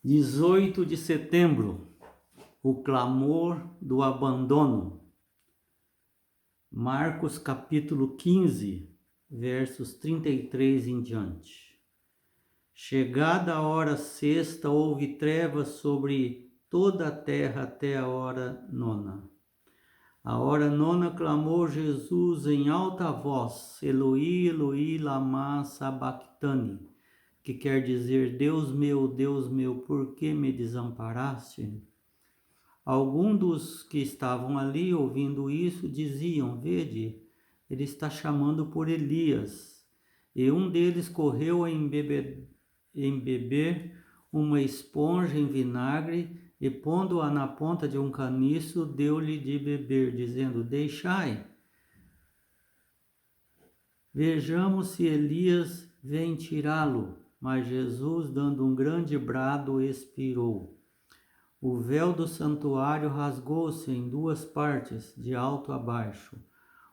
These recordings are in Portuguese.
18 de setembro, o clamor do abandono. Marcos capítulo 15, versos 33 em diante. Chegada a hora sexta, houve trevas sobre toda a terra até a hora nona. A hora nona clamou Jesus em alta voz: Eloi, Eloi, lama sabachthani, que quer dizer: Deus meu, por que me desamparaste? Alguns dos que estavam ali ouvindo isso diziam: Vede, ele está chamando por Elias. E um deles correu a embeber uma esponja em vinagre e, pondo-a na ponta de um caniço, deu-lhe de beber, dizendo: Deixai, vejamos se Elias vem tirá-lo. Mas Jesus, dando um grande brado, expirou. O véu do santuário rasgou-se em duas partes, de alto a baixo.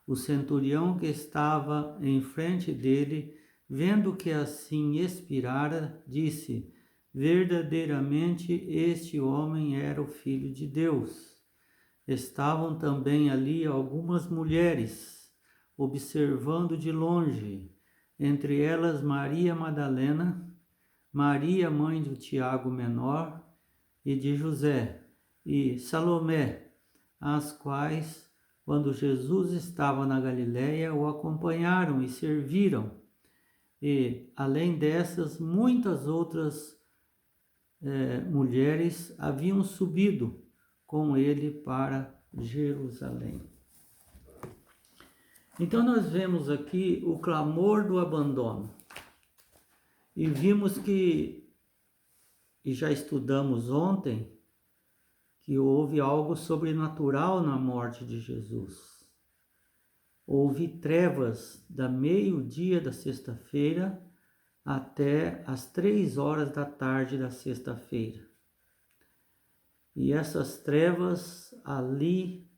O centurião que estava em frente dele, vendo que assim expirara, disse: Verdadeiramente este homem era o Filho de Deus. Estavam também ali algumas mulheres, observando de longe, entre elas Maria Madalena, Maria, mãe de Tiago Menor e de José, e Salomé, as quais, quando Jesus estava na Galiléia, o acompanharam e serviram. E, além dessas, muitas outras mulheres haviam subido com ele para Jerusalém. Então nós vemos aqui o clamor do abandono. E vimos que, e já estudamos ontem, que houve algo sobrenatural na morte de Jesus. Houve trevas da meio-dia da sexta-feira até as 3 horas da tarde da sexta-feira. E essas trevas ali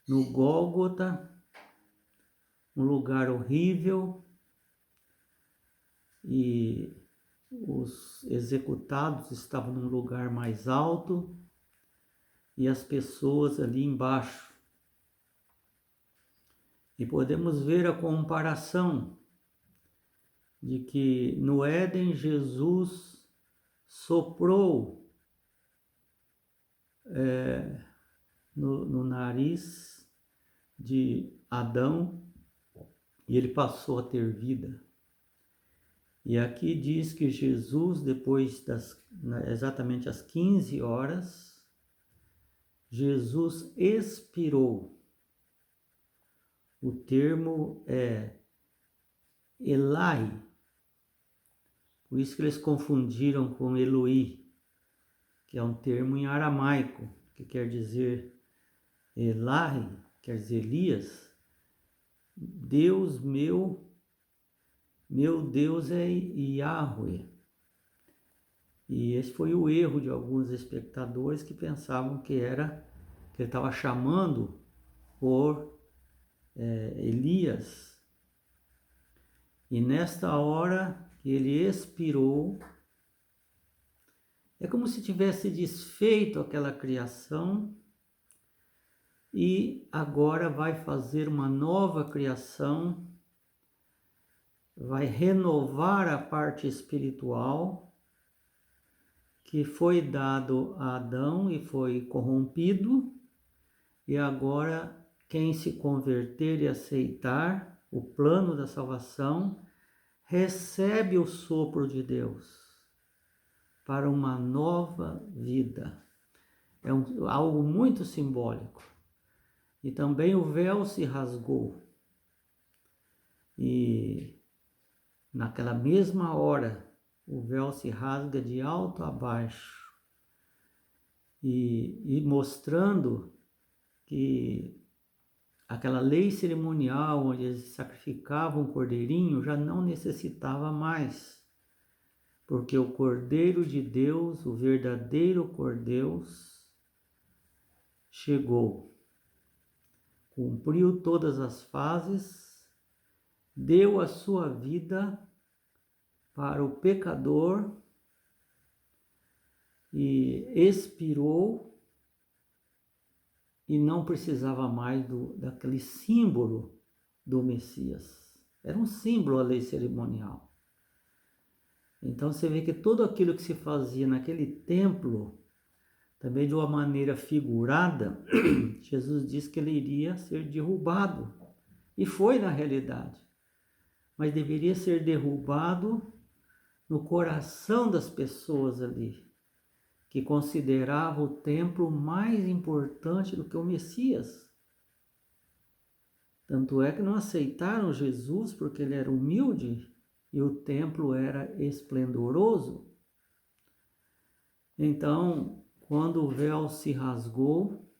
no Gólgota, um lugar horrível, e os executados estavam num lugar mais alto e as pessoas ali embaixo. E podemos ver a comparação de que no Éden Jesus soprou no nariz de Adão e ele passou a ter vida. E aqui diz que Jesus, depois exatamente às 15 horas, Jesus expirou. O termo é Elai. Por isso que eles confundiram com Eloi, que é um termo em aramaico, que quer dizer Elai, quer dizer Elias. Deus meu Deus é Yahweh. E esse foi o erro de alguns espectadores que pensavam que ele estava chamando por Elias. E nesta hora que ele expirou, é como se tivesse desfeito aquela criação e agora vai fazer uma nova criação, vai renovar a parte espiritual que foi dado a Adão e foi corrompido, e agora quem se converter e aceitar o plano da salvação recebe o sopro de Deus para uma nova vida. É algo muito simbólico. E também o véu se rasgou. E naquela mesma hora, o véu se rasga de alto a baixo. E mostrando que aquela lei cerimonial onde eles sacrificavam o cordeirinho já não necessitava mais, porque o Cordeiro de Deus, o verdadeiro Cordeiro, chegou, cumpriu todas as fases, deu a sua vida para o pecador e expirou e não precisava mais daquele símbolo do Messias. Era um símbolo a lei cerimonial. Então você vê que tudo aquilo que se fazia naquele templo, também de uma maneira figurada, Jesus disse que ele iria ser derrubado. E foi na realidade. Mas deveria ser derrubado no coração das pessoas ali, que consideravam o templo mais importante do que o Messias. Tanto é que não aceitaram Jesus porque ele era humilde e o templo era esplendoroso. Então, quando o véu se rasgou,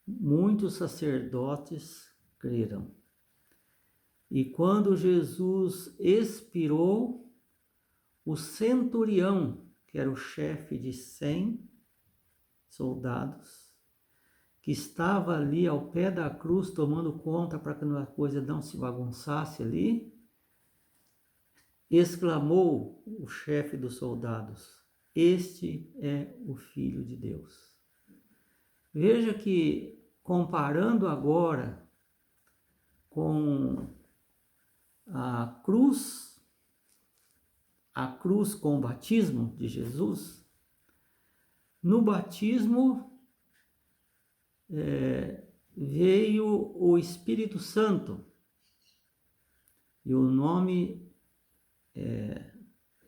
muitos sacerdotes creram. E quando Jesus expirou, o centurião, que era o chefe de 100 soldados, que estava ali ao pé da cruz tomando conta para que a coisa não se bagunçasse ali, exclamou o chefe dos soldados: "Este é o Filho de Deus." Veja que, comparando agora com a cruz com o batismo de Jesus, no batismo veio o Espírito Santo, e o nome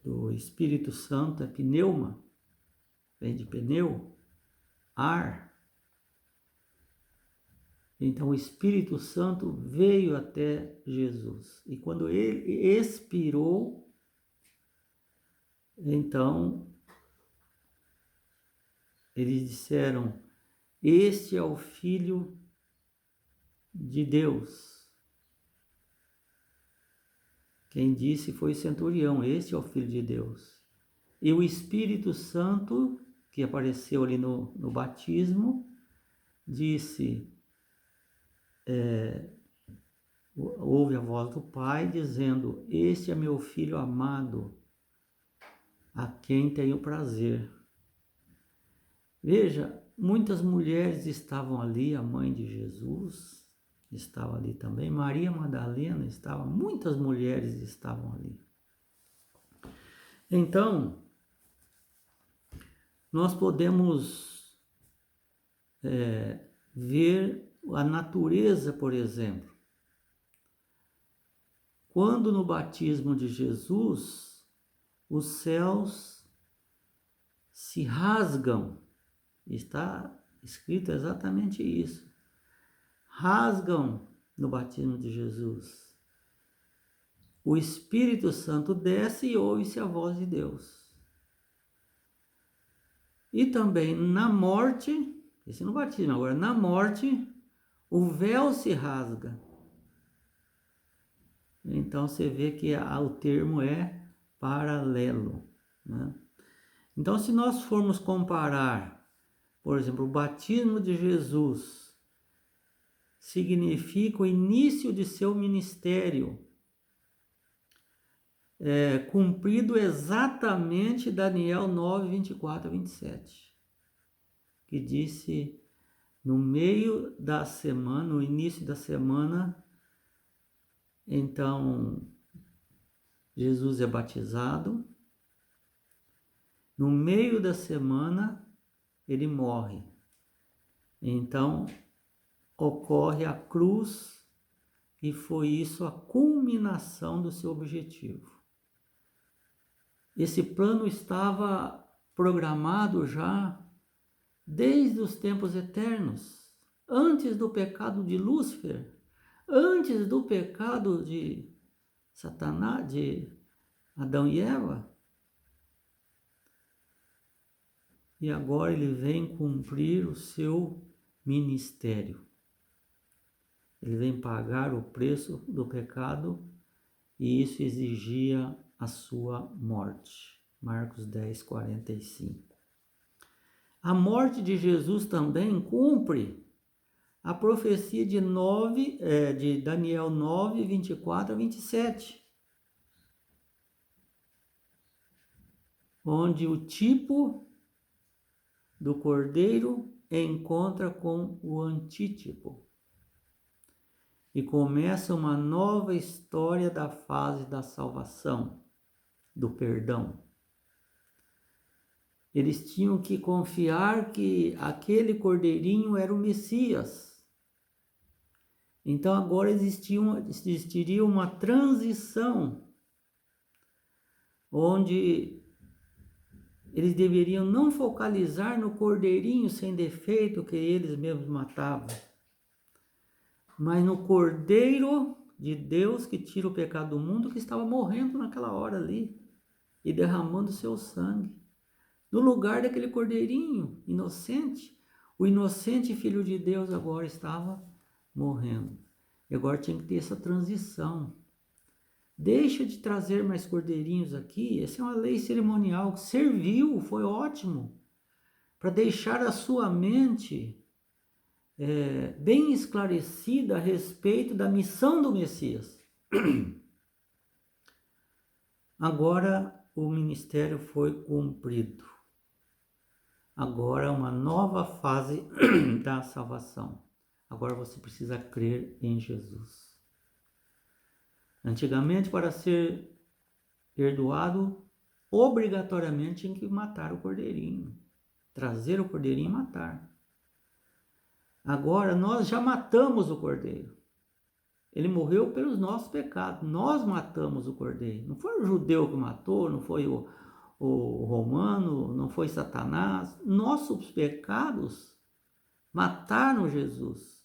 do Espírito Santo é pneuma, vem de pneu, ar. Então o Espírito Santo veio até Jesus, e quando ele expirou, então eles disseram: "Este é o Filho de Deus." Quem disse foi o centurião: "Este é o Filho de Deus." E o Espírito Santo, que apareceu ali no batismo, disse, ouve a voz do Pai dizendo: "Este é meu Filho amado, a quem tenho prazer." Veja, muitas mulheres estavam ali, a mãe de Jesus estava ali também, Maria Madalena estava, muitas mulheres estavam ali. Então, nós podemos ver a natureza, por exemplo. Quando no batismo de Jesus, os céus se rasgam, está escrito exatamente isso. Rasgam no batismo de Jesus. O Espírito Santo desce e ouve-se a voz de Deus. E também na morte, esse no batismo, agora na morte, o véu se rasga. Então você vê que o termo é paralelo, né? Então, se nós formos comparar, por exemplo, o batismo de Jesus significa o início de seu ministério, cumprido exatamente Daniel 9, 24 a 27, que disse: no meio da semana, no início da semana, então Jesus é batizado, no meio da semana ele morre, então ocorre a cruz, e foi isso a culminação do seu objetivo. Esse plano estava programado já desde os tempos eternos, antes do pecado de Lúcifer, antes do pecado de Satanás, de Adão e Eva. E agora ele vem cumprir o seu ministério. Ele vem pagar o preço do pecado, e isso exigia a sua morte. Marcos 10, 45. A morte de Jesus também cumpre a profecia de Daniel 9, 24 a 27. onde o tipo do cordeiro encontra com o antítipo. E começa uma nova história da fase da salvação, do perdão. Eles tinham que confiar que aquele cordeirinho era o Messias. Então agora existiria uma transição, onde eles deveriam não focalizar no cordeirinho sem defeito que eles mesmos matavam, mas no Cordeiro de Deus que tira o pecado do mundo, que estava morrendo naquela hora ali e derramando seu sangue. No lugar daquele cordeirinho inocente, o inocente Filho de Deus agora estava morrendo. E agora tinha que ter essa transição. Deixa de trazer mais cordeirinhos aqui. Essa é uma lei cerimonial que serviu, foi ótimo, para deixar a sua mente bem esclarecida a respeito da missão do Messias. Agora o ministério foi cumprido. Agora uma nova fase da salvação. Agora você precisa crer em Jesus. Antigamente, para ser perdoado, obrigatoriamente tinha que matar o cordeirinho. Trazer o cordeirinho e matar. Agora nós já matamos o cordeiro. Ele morreu pelos nossos pecados. Nós matamos o cordeiro. Não foi o judeu que matou, não foi o romano, não foi Satanás. Nossos pecados mataram Jesus.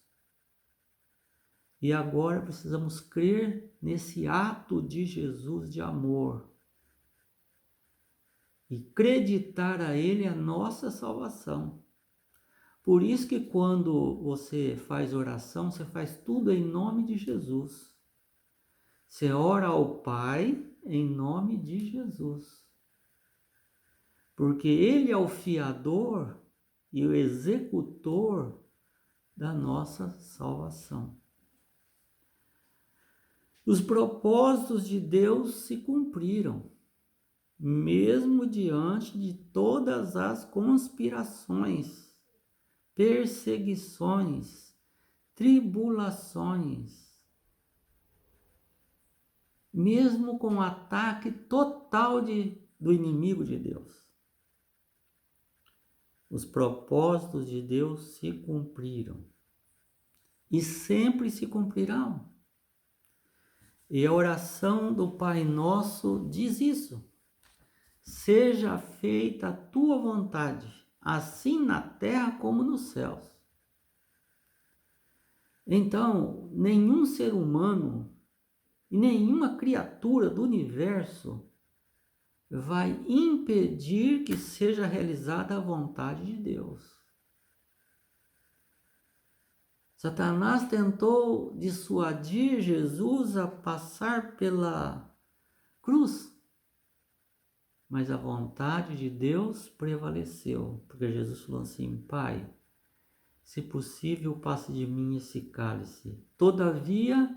E agora precisamos crer nesse ato de Jesus de amor. E acreditar a Ele a nossa salvação. Por isso que quando você faz oração, você faz tudo em nome de Jesus. Você ora ao Pai em nome de Jesus. Porque Ele é o fiador e o executor da nossa salvação. Os propósitos de Deus se cumpriram, mesmo diante de todas as conspirações, perseguições, tribulações, mesmo com o ataque total do inimigo de Deus. Os propósitos de Deus se cumpriram e sempre se cumprirão. E a oração do Pai Nosso diz isso. Seja feita a tua vontade, assim na terra como nos céus. Então, nenhum ser humano e nenhuma criatura do universo vai impedir que seja realizada a vontade de Deus. Satanás tentou dissuadir Jesus a passar pela cruz, mas a vontade de Deus prevaleceu, porque Jesus falou assim: Pai, se possível, passe de mim esse cálice. Todavia,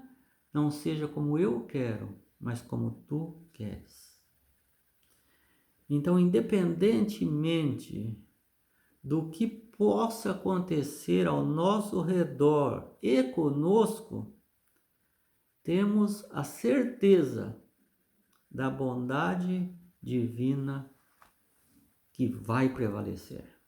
não seja como eu quero, mas como tu queres. Então, independentemente do que possa acontecer ao nosso redor e conosco, temos a certeza da bondade divina que vai prevalecer.